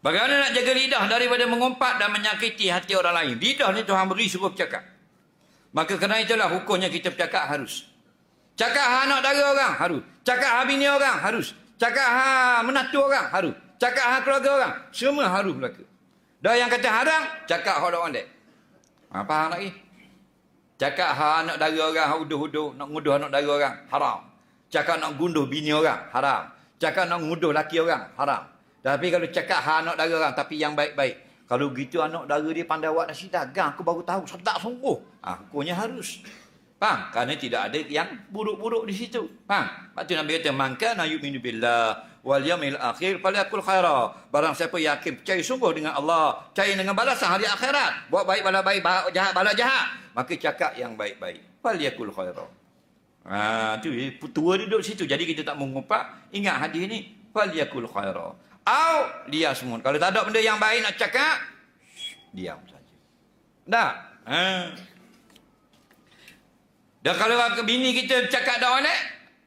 Bagaimana nak jaga lidah daripada mengumpat dan menyakiti hati orang lain? Lidah ni Tuhan beri suruh bercakap. Maka kerana itulah hukumnya kita bercakap harus. Cakap anak dara orang, harus. Cakap bini orang, harus. Cakap menantu orang, harus. Cakap keluarga orang, semua harus berlaku. Dan yang kata haram, cakap orang lain. Faham lagi? Cakap anak dara orang, huduh-huduh, nak nguduh anak dara orang, haram. Cakap nak gunduh bini orang, haram. Cakap nak nguduh laki orang, haram. Tapi kalau cakap anak dara orang, tapi yang baik-baik. Kalau gitu anak dara dia pandai buat nasi dagang, aku baru tahu, sedap sungguh. Hukumnya harus. Faham? Kerana tidak ada yang buruk-buruk di situ. Faham? Lepas tu Nabi kata, man kana yu'minu billah wal yaumil akhir falyakul khaira. Barang siapa yakin percaya sungguh dengan Allah, percaya dengan balasan hari akhirat, buat baik bala baik, jahat bala jahat, maka cakap yang baik-baik. Falyakul khaira. Tu tua dia duduk situ. Jadi kita tak mengumpat. Ingat hadis ni, falyakul khaira. Au liyasmun. Kalau tak ada benda yang baik nak cakap, diam saja. Tak? Dan kalau bini kita cakap tak boleh,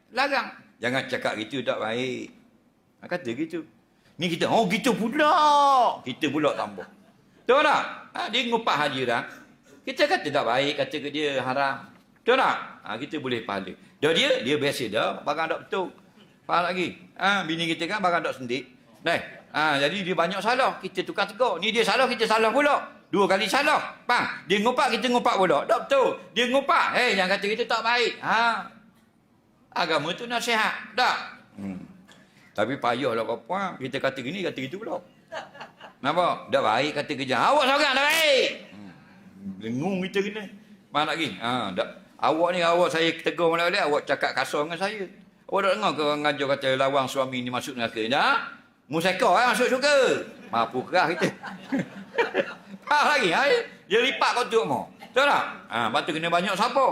larang. Jangan cakap gitu tak baik. Kata gitu. Ni kita, gitu pula. Kita pula tambah. Tahu tak? Dia ngupah haji dah. Kita kata tak baik, kata ke dia haram. Tahu tak? Kita boleh pahala. Dia biasa dah, barang tak betul. Faham lagi? Bini kita kan barang tak sendik. Jadi dia banyak salah. Kita tukar tegur. Ni dia salah, kita salah pula. 2 kali salah. Faham? Dia ngumpat, kita ngumpat pula. Tak betul. Dia ngumpat. Yang kata kita tak baik. Agama tu nasihat. Tak? Tapi payahlah kau puan. Kita kata gini, kata gitu pula. Nampak? Tak baik, kata kerja. Awak seorang tak baik. Lengung kita kena. Faham lagi? Awak ni, saya tegur mana-mana, awak cakap kasar dengan saya. Awak tak dengar ke orang ngajar kata lawang suami ni masuk neraka? Tak? Musyakar masuk syurga. Mampu kerah kita. Faham lagi? Dia lipat kau tu mau. Tahu tak? Lepas tu kena banyak siapa?